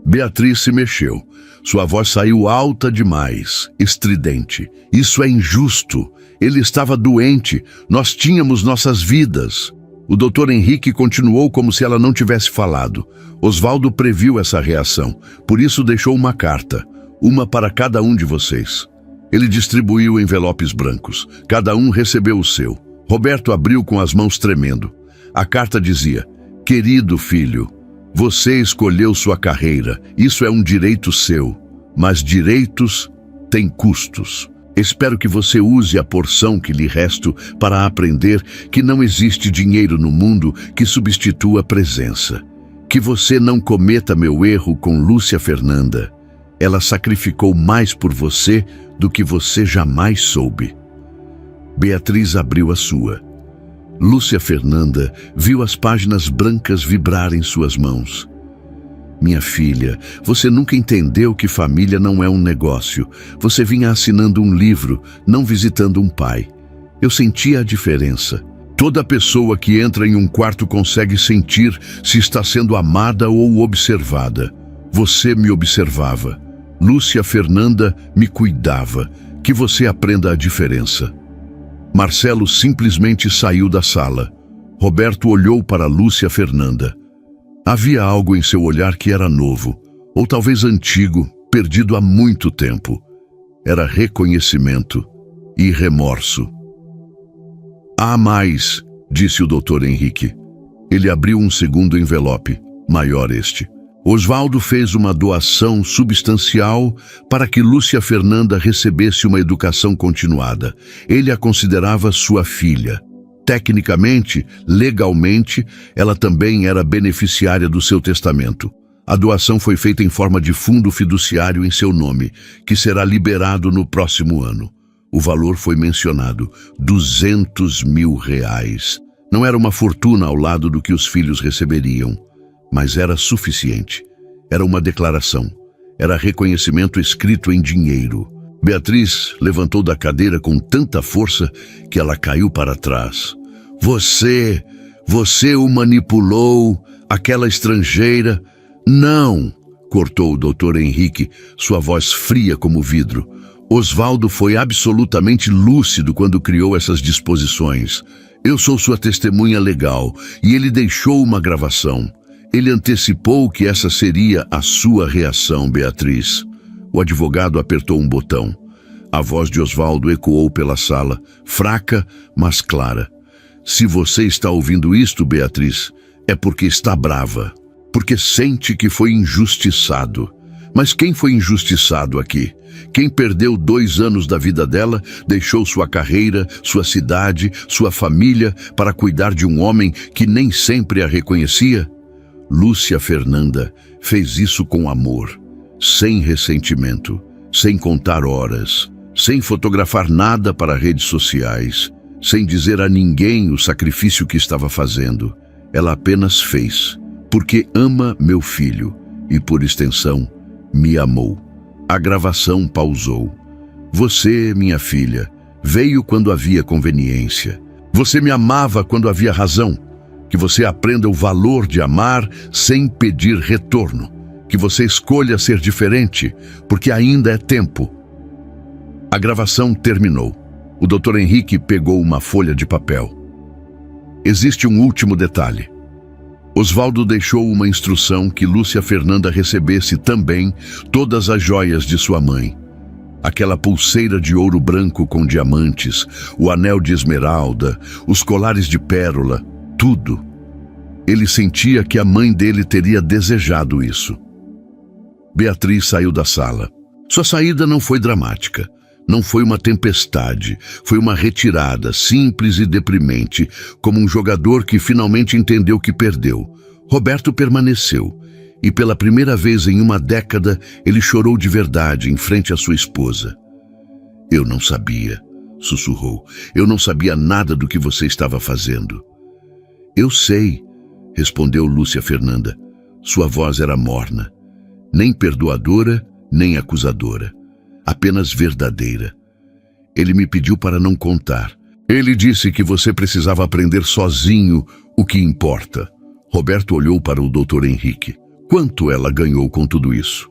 Beatriz se mexeu. Sua voz saiu alta demais, estridente. Isso é injusto. Ele estava doente. Nós tínhamos nossas vidas. O Dr. Henrique continuou como se ela não tivesse falado. Osvaldo previu essa reação, por isso deixou uma carta, uma para cada um de vocês. Ele distribuiu envelopes brancos. Cada um recebeu o seu. Roberto abriu com as mãos tremendo. A carta dizia: querido filho, você escolheu sua carreira. Isso é um direito seu, mas direitos têm custos. Espero que você use a porção que lhe resto para aprender que não existe dinheiro no mundo que substitua a presença. Que você não cometa meu erro com Lúcia Fernanda. Ela sacrificou mais por você do que você jamais soube. Beatriz abriu a sua. Lúcia Fernanda viu as páginas brancas vibrar em suas mãos. Minha filha, você nunca entendeu que família não é um negócio. Você vinha assinando um livro, não visitando um pai. Eu sentia a diferença. Toda pessoa que entra em um quarto consegue sentir se está sendo amada ou observada. Você me observava. Lúcia Fernanda me cuidava. Que você aprenda a diferença. Marcelo simplesmente saiu da sala. Roberto olhou para Lúcia Fernanda. Havia algo em seu olhar que era novo, ou talvez antigo, perdido há muito tempo. Era reconhecimento e remorso. Há mais, disse o Dr. Henrique. Ele abriu um segundo envelope, maior este. Osvaldo fez uma doação substancial para que Lúcia Fernanda recebesse uma educação continuada. Ele a considerava sua filha. Tecnicamente, legalmente, ela também era beneficiária do seu testamento. A doação foi feita em forma de fundo fiduciário em seu nome, que será liberado no próximo ano. O valor foi mencionado, R$ 200 mil. Não era uma fortuna ao lado do que os filhos receberiam, mas era suficiente. Era uma declaração. Era reconhecimento escrito em dinheiro. Beatriz levantou da cadeira com tanta força que ela caiu para trás. Você o manipulou, aquela estrangeira. Não, cortou o Dr. Henrique, sua voz fria como vidro. Osvaldo foi absolutamente lúcido quando criou essas disposições. Eu sou sua testemunha legal e ele deixou uma gravação. Ele antecipou que essa seria a sua reação, Beatriz. O advogado apertou um botão. A voz de Osvaldo ecoou pela sala, fraca, mas clara. Se você está ouvindo isto, Beatriz, é porque está brava, porque sente que foi injustiçado. Mas quem foi injustiçado aqui? Quem perdeu 2 anos da vida dela, deixou sua carreira, sua cidade, sua família para cuidar de um homem que nem sempre a reconhecia? Lúcia Fernanda fez isso com amor, sem ressentimento, sem contar horas, sem fotografar nada para redes sociais, sem dizer a ninguém o sacrifício que estava fazendo. Ela apenas fez, porque ama meu filho e, por extensão, me amou. A gravação pausou. Você, minha filha, veio quando havia conveniência. Você me amava quando havia razão. Que você aprenda o valor de amar sem pedir retorno. Que você escolha ser diferente, porque ainda é tempo. A gravação terminou. O Dr. Henrique pegou uma folha de papel. Existe um último detalhe. Osvaldo deixou uma instrução que Lúcia Fernanda recebesse também todas as joias de sua mãe. Aquela pulseira de ouro branco com diamantes, o anel de esmeralda, os colares de pérola, tudo. Ele sentia que a mãe dele teria desejado isso. Beatriz saiu da sala. Sua saída não foi dramática. Não foi uma tempestade, foi uma retirada simples e deprimente, como um jogador que finalmente entendeu que perdeu. Roberto permaneceu, e pela primeira vez em uma década ele chorou de verdade em frente à sua esposa. Eu não sabia, sussurrou. Eu não sabia nada do que você estava fazendo. Eu sei, respondeu Lúcia Fernanda. Sua voz era morna, nem perdoadora, nem acusadora. Apenas verdadeira. Ele me pediu para não contar. Ele disse que você precisava aprender sozinho o que importa. Roberto olhou para o Dr. Henrique. Quanto ela ganhou com tudo isso?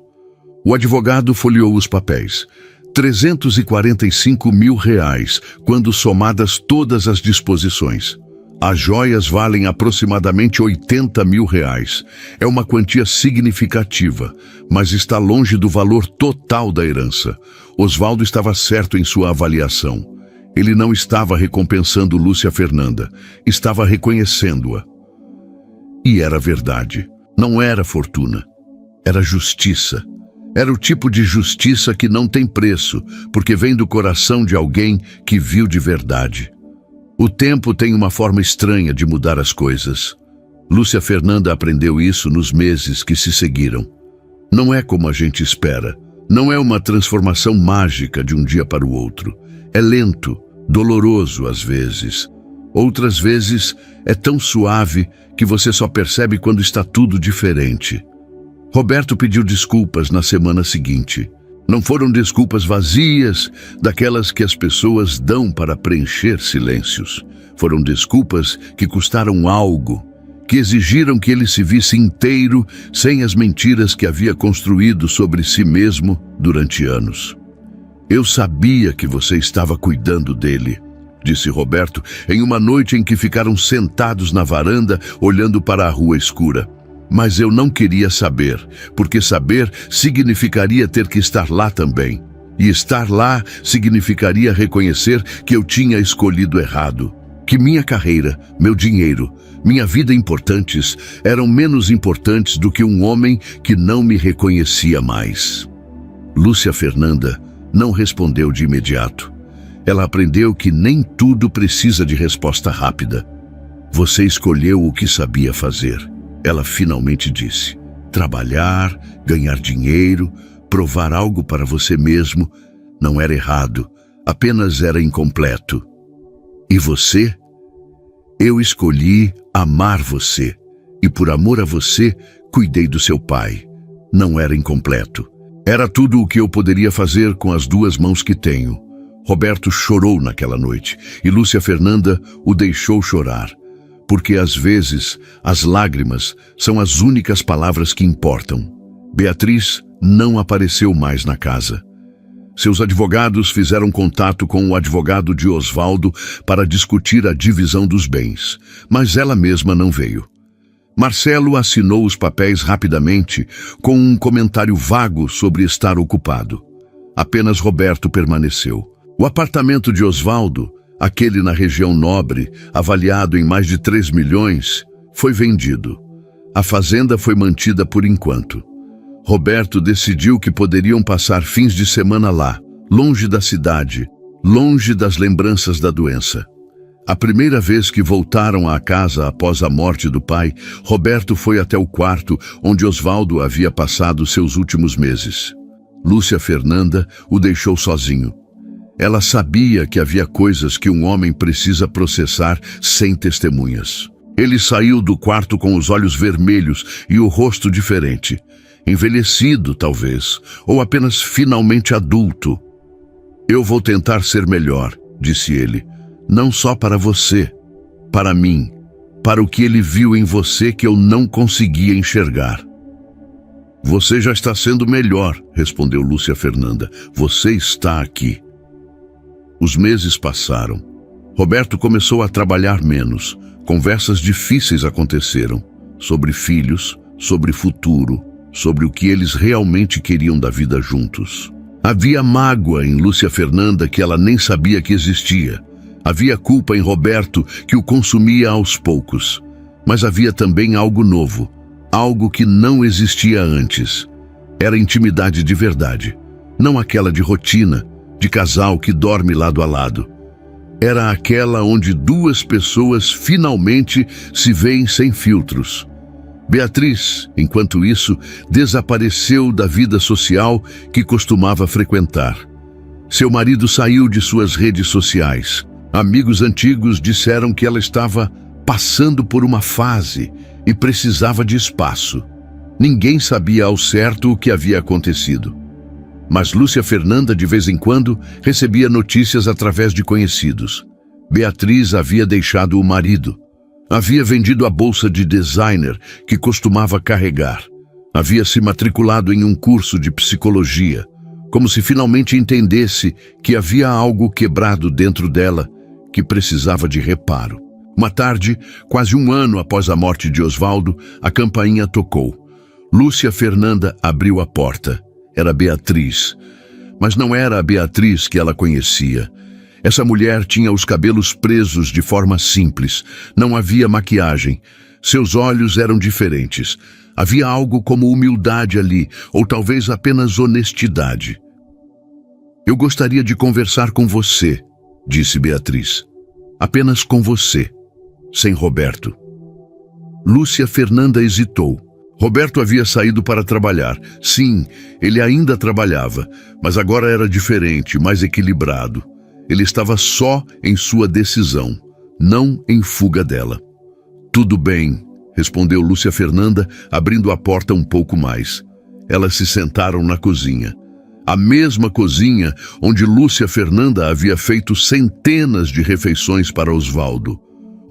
O advogado folheou os papéis. 345 mil reais, quando somadas todas as disposições. As joias valem aproximadamente 80 mil reais. É uma quantia significativa, mas está longe do valor total da herança. Osvaldo estava certo em sua avaliação. Ele não estava recompensando Lúcia Fernanda, estava reconhecendo-a. E era verdade. Não era fortuna. Era justiça. Era o tipo de justiça que não tem preço, porque vem do coração de alguém que viu de verdade. O tempo tem uma forma estranha de mudar as coisas. Lúcia Fernanda aprendeu isso nos meses que se seguiram. Não é como a gente espera. Não é uma transformação mágica de um dia para o outro. É lento, doloroso às vezes. Outras vezes é tão suave que você só percebe quando está tudo diferente. Roberto pediu desculpas na semana seguinte. Não foram desculpas vazias, daquelas que as pessoas dão para preencher silêncios. Foram desculpas que custaram algo, que exigiram que ele se visse inteiro, sem as mentiras que havia construído sobre si mesmo durante anos. Eu sabia que você estava cuidando dele, disse Roberto, em uma noite em que ficaram sentados na varanda, olhando para a rua escura. Mas eu não queria saber, porque saber significaria ter que estar lá também. E estar lá significaria reconhecer que eu tinha escolhido errado. Que minha carreira, meu dinheiro, minha vida importantes eram menos importantes do que um homem que não me reconhecia mais. Lúcia Fernanda não respondeu de imediato. Ela aprendeu que nem tudo precisa de resposta rápida. Você escolheu o que sabia fazer. Ela finalmente disse: trabalhar, ganhar dinheiro, provar algo para você mesmo, não era errado, apenas era incompleto. E você? Eu escolhi amar você, e por amor a você, cuidei do seu pai. Não era incompleto. Era tudo o que eu poderia fazer com as 2 mãos que tenho. Roberto chorou naquela noite, e Lúcia Fernanda o deixou chorar, porque às vezes as lágrimas são as únicas palavras que importam. Beatriz não apareceu mais na casa. Seus advogados fizeram contato com o advogado de Osvaldo para discutir a divisão dos bens, mas ela mesma não veio. Marcelo assinou os papéis rapidamente, com um comentário vago sobre estar ocupado. Apenas Roberto permaneceu. O apartamento de Osvaldo, aquele na região nobre, avaliado em mais de 3 milhões, foi vendido. A fazenda foi mantida por enquanto. Roberto decidiu que poderiam passar fins de semana lá, longe da cidade, longe das lembranças da doença. A primeira vez que voltaram à casa após a morte do pai, Roberto foi até o quarto onde Osvaldo havia passado seus últimos meses. Lúcia Fernanda o deixou sozinho. Ela sabia que havia coisas que um homem precisa processar sem testemunhas. Ele saiu do quarto com os olhos vermelhos e o rosto diferente. Envelhecido, talvez, ou apenas finalmente adulto. Eu vou tentar ser melhor, disse ele. Não só para você, para mim, para o que ele viu em você que eu não conseguia enxergar. Você já está sendo melhor, respondeu Lúcia Fernanda. Você está aqui. Os meses passaram. Roberto começou a trabalhar menos. Conversas difíceis aconteceram. Sobre filhos, sobre futuro, sobre o que eles realmente queriam da vida juntos. Havia mágoa em Lúcia Fernanda que ela nem sabia que existia. Havia culpa em Roberto que o consumia aos poucos. Mas havia também algo novo, algo que não existia antes. Era intimidade de verdade, não aquela de rotina, de casal que dorme lado a lado. Era aquela onde 2 pessoas finalmente se veem sem filtros. Beatriz, enquanto isso, desapareceu da vida social que costumava frequentar. Seu marido saiu de suas redes sociais. Amigos antigos disseram que ela estava passando por uma fase e precisava de espaço. Ninguém sabia ao certo o que havia acontecido. Mas Lúcia Fernanda, de vez em quando, recebia notícias através de conhecidos. Beatriz havia deixado o marido. Havia vendido a bolsa de designer que costumava carregar. Havia se matriculado em um curso de psicologia, como se finalmente entendesse que havia algo quebrado dentro dela que precisava de reparo. Uma tarde, quase 1 ano após a morte de Osvaldo, a campainha tocou. Lúcia Fernanda abriu a porta. Era Beatriz. Mas não era a Beatriz que ela conhecia. Essa mulher tinha os cabelos presos de forma simples. Não havia maquiagem. Seus olhos eram diferentes. Havia algo como humildade ali, ou talvez apenas honestidade. Eu gostaria de conversar com você, disse Beatriz. Apenas com você, sem Roberto. Lúcia Fernanda hesitou. Roberto havia saído para trabalhar. Sim, ele ainda trabalhava, mas agora era diferente, mais equilibrado. Ele estava só em sua decisão, não em fuga dela. Tudo bem, respondeu Lúcia Fernanda, abrindo a porta um pouco mais. Elas se sentaram na cozinha. A mesma cozinha onde Lúcia Fernanda havia feito centenas de refeições para Osvaldo,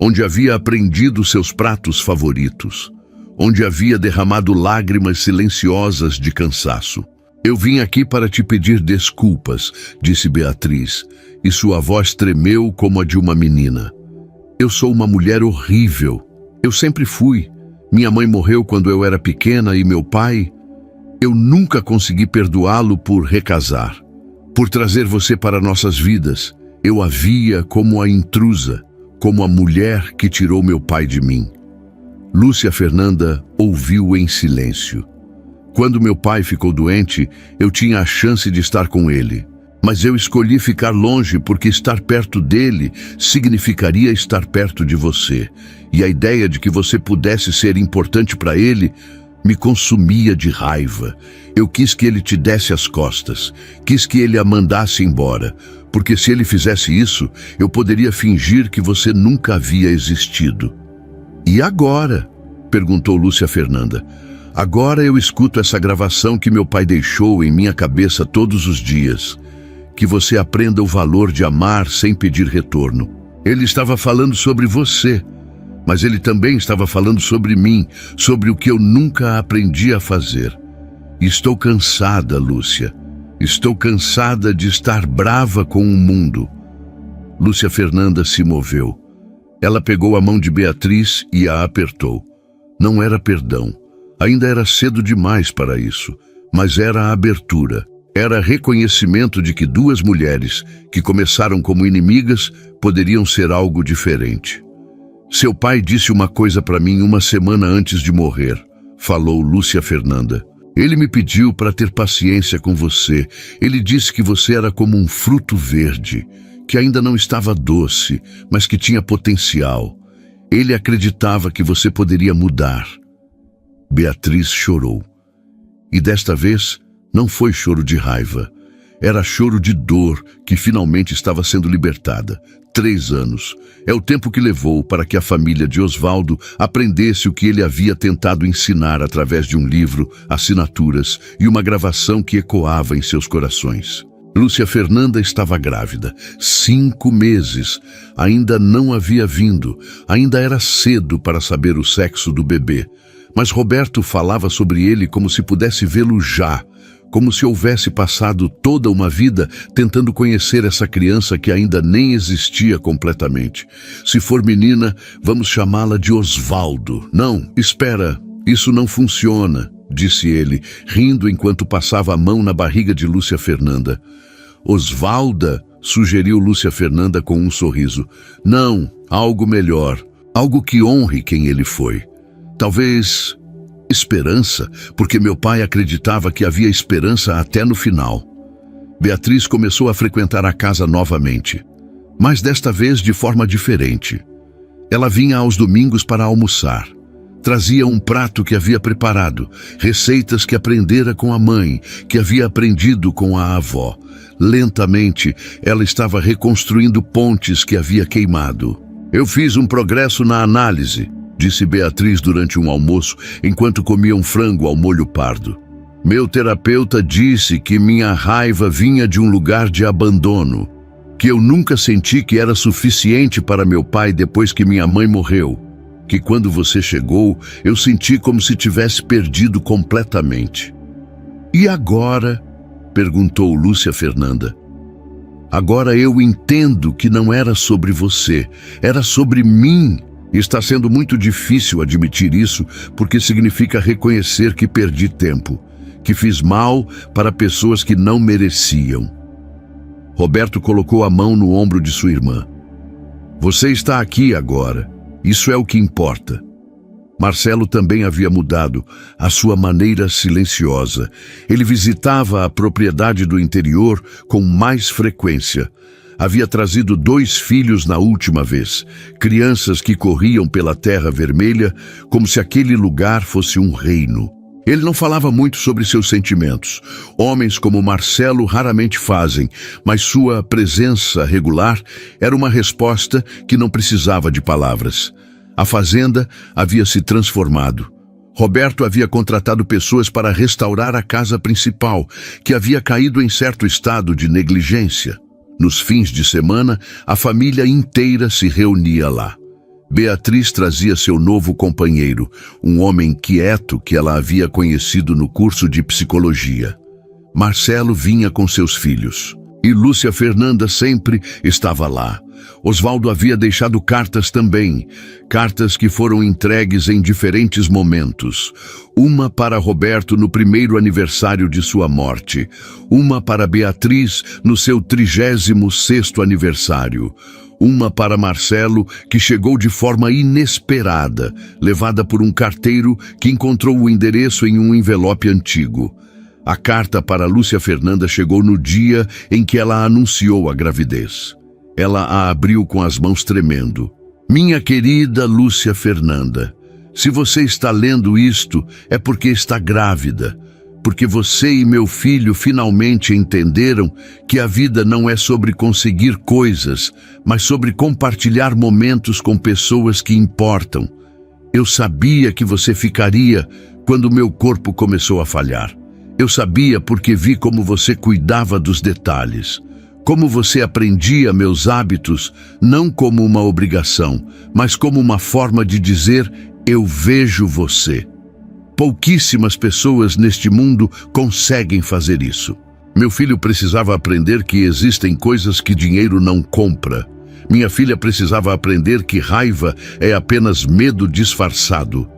onde havia aprendido seus pratos favoritos, onde havia derramado lágrimas silenciosas de cansaço. Eu vim aqui para te pedir desculpas, disse Beatriz, e sua voz tremeu como a de uma menina. Eu sou uma mulher horrível. Eu sempre fui. Minha mãe morreu quando eu era pequena e meu pai... Eu nunca consegui perdoá-lo por recasar, por trazer você para nossas vidas. Eu a via como a intrusa, como a mulher que tirou meu pai de mim. Lúcia Fernanda ouviu em silêncio. Quando meu pai ficou doente, eu tinha a chance de estar com ele. Mas eu escolhi ficar longe porque estar perto dele significaria estar perto de você. E a ideia de que você pudesse ser importante para ele me consumia de raiva. Eu quis que ele te desse as costas, quis que ele a mandasse embora, porque se ele fizesse isso, eu poderia fingir que você nunca havia existido. E agora? Perguntou Lúcia Fernanda. Agora eu escuto essa gravação que meu pai deixou em minha cabeça todos os dias. Que você aprenda o valor de amar sem pedir retorno. Ele estava falando sobre você, mas ele também estava falando sobre mim, sobre o que eu nunca aprendi a fazer. Estou cansada, Lúcia. Estou cansada de estar brava com o mundo. Lúcia Fernanda se moveu. Ela pegou a mão de Beatriz e a apertou. Não era perdão. Ainda era cedo demais para isso, mas era abertura. Era reconhecimento de que duas mulheres, que começaram como inimigas, poderiam ser algo diferente. Seu pai disse uma coisa para mim uma semana antes de morrer, falou Lúcia Fernanda. Ele me pediu para ter paciência com você. Ele disse que você era como um fruto verde, que ainda não estava doce, mas que tinha potencial. Ele acreditava que você poderia mudar. Beatriz chorou. E desta vez, não foi choro de raiva. Era choro de dor que finalmente estava sendo libertada. 3 anos. É o tempo que levou para que a família de Osvaldo aprendesse o que ele havia tentado ensinar através de um livro, assinaturas e uma gravação que ecoava em seus corações. Lúcia Fernanda estava grávida. 5 meses. Ainda não havia vindo. Ainda era cedo para saber o sexo do bebê. Mas Roberto falava sobre ele como se pudesse vê-lo já, como se houvesse passado toda uma vida tentando conhecer essa criança que ainda nem existia completamente. Se for menina, vamos chamá-la de Osvaldo. Não, espera, isso não funciona, disse ele, rindo enquanto passava a mão na barriga de Lúcia Fernanda. Osvalda, sugeriu Lúcia Fernanda com um sorriso. Não, algo melhor, algo que honre quem ele foi. Talvez esperança, porque meu pai acreditava que havia esperança até no final. Beatriz começou a frequentar a casa novamente, mas desta vez de forma diferente. Ela vinha aos domingos para almoçar. Trazia um prato que havia preparado, receitas que aprendera com a mãe, que havia aprendido com a avó. Lentamente, ela estava reconstruindo pontes que havia queimado. Eu fiz um progresso na análise, disse Beatriz durante um almoço, enquanto comia um frango ao molho pardo. Meu terapeuta disse que minha raiva vinha de um lugar de abandono, que eu nunca senti que era suficiente para meu pai depois que minha mãe morreu, que quando você chegou, eu senti como se tivesse perdido completamente. E agora? Perguntou Lúcia Fernanda. Agora eu entendo que não era sobre você, era sobre mim. Está sendo muito difícil admitir isso, porque significa reconhecer que perdi tempo, que fiz mal para pessoas que não mereciam. Roberto colocou a mão no ombro de sua irmã. Você está aqui agora, isso é o que importa. Marcelo também havia mudado, à sua maneira silenciosa. Ele visitava a propriedade do interior com mais frequência. Havia trazido 2 filhos na última vez, crianças que corriam pela terra vermelha como se aquele lugar fosse um reino. Ele não falava muito sobre seus sentimentos. Homens como Marcelo raramente fazem, mas sua presença regular era uma resposta que não precisava de palavras. A fazenda havia se transformado. Roberto havia contratado pessoas para restaurar a casa principal, que havia caído em certo estado de negligência. Nos fins de semana, a família inteira se reunia lá. Beatriz trazia seu novo companheiro, um homem quieto que ela havia conhecido no curso de psicologia. Marcelo vinha com seus filhos. E Lúcia Fernanda sempre estava lá. Osvaldo havia deixado cartas também, cartas que foram entregues em diferentes momentos. Uma para Roberto no primeiro aniversário de sua morte, uma para Beatriz no seu 36º aniversário, uma para Marcelo, que chegou de forma inesperada, levada por um carteiro que encontrou o endereço em um envelope antigo. A carta para Lúcia Fernanda chegou no dia em que ela anunciou a gravidez. Ela a abriu com as mãos tremendo. Minha querida Lúcia Fernanda, se você está lendo isto, é porque está grávida. porque você e meu filho finalmente entenderam que a vida não é sobre conseguir coisas, mas sobre compartilhar momentos com pessoas que importam. Eu sabia que você ficaria quando meu corpo começou a falhar. Eu sabia porque vi como você cuidava dos detalhes, como você aprendia meus hábitos, não como uma obrigação, mas como uma forma de dizer: eu vejo você. Pouquíssimas pessoas neste mundo conseguem fazer isso. Meu filho precisava aprender que existem coisas que dinheiro não compra. Minha filha precisava aprender que raiva é apenas medo disfarçado.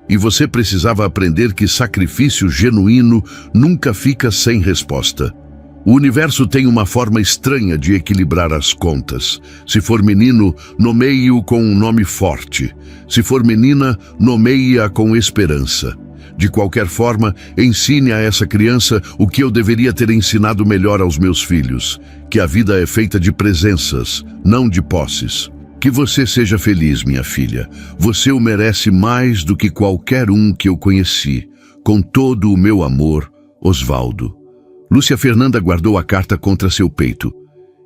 E você precisava aprender que sacrifício genuíno nunca fica sem resposta. O universo tem uma forma estranha de equilibrar as contas. Se for menino, nomeie-o com um nome forte. Se for menina, nomeie-a com esperança. De qualquer forma, ensine a essa criança o que eu deveria ter ensinado melhor aos meus filhos, que a vida é feita de presenças, não de posses. Que você seja feliz, minha filha. Você o merece mais do que qualquer um que eu conheci. Com todo o meu amor, Osvaldo. Lúcia Fernanda guardou a carta contra seu peito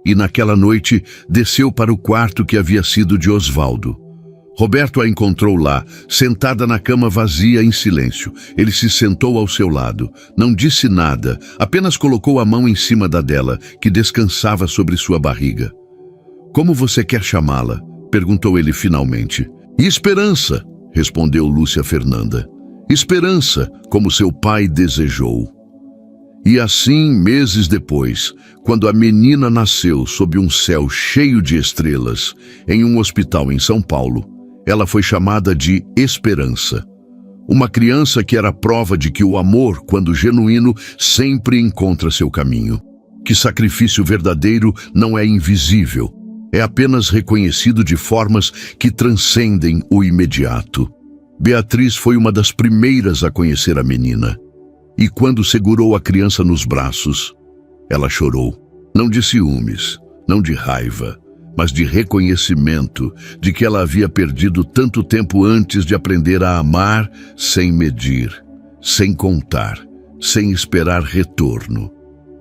e naquela noite desceu para o quarto que havia sido de Osvaldo. Roberto a encontrou lá, sentada na cama vazia em silêncio. Ele se sentou ao seu lado, não disse nada, apenas colocou a mão em cima da dela, que descansava sobre sua barriga. Como você quer chamá-la? Perguntou ele finalmente. Esperança, respondeu Lúcia Fernanda. Esperança, como seu pai desejou. E assim, meses depois, quando a menina nasceu sob um céu cheio de estrelas, em um hospital em São Paulo, ela foi chamada de Esperança. Uma criança que era prova de que o amor, quando genuíno, sempre encontra seu caminho. Que sacrifício verdadeiro não é invisível, é apenas reconhecido de formas que transcendem o imediato. Beatriz foi uma das primeiras a conhecer a menina. E quando segurou a criança nos braços, ela chorou. Não de ciúmes, não de raiva, mas de reconhecimento de que ela havia perdido tanto tempo antes de aprender a amar sem medir, sem contar, sem esperar retorno.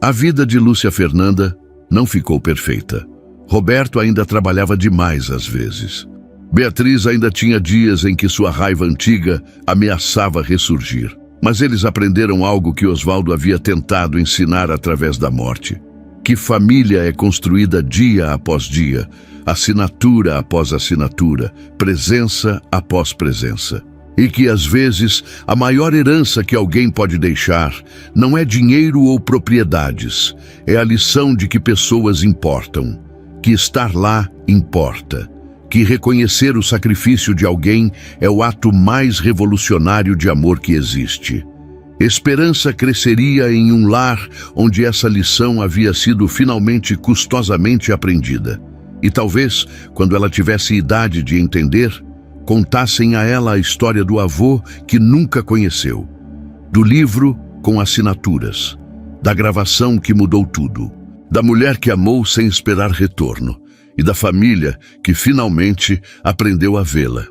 A vida de Lúcia Fernanda não ficou perfeita. Roberto ainda trabalhava demais às vezes. Beatriz ainda tinha dias em que sua raiva antiga ameaçava ressurgir. Mas eles aprenderam algo que Osvaldo havia tentado ensinar através da morte. Que família é construída dia após dia, assinatura após assinatura, presença após presença. E que, às vezes, a maior herança que alguém pode deixar não é dinheiro ou propriedades, é a lição de que pessoas importam, que estar lá importa, que reconhecer o sacrifício de alguém é o ato mais revolucionário de amor que existe. Esperança cresceria em um lar onde essa lição havia sido finalmente custosamente aprendida. E talvez, quando ela tivesse idade de entender, contassem a ela a história do avô que nunca conheceu, do livro com assinaturas, da gravação que mudou tudo, da mulher que amou sem esperar retorno e da família que finalmente aprendeu a vê-la.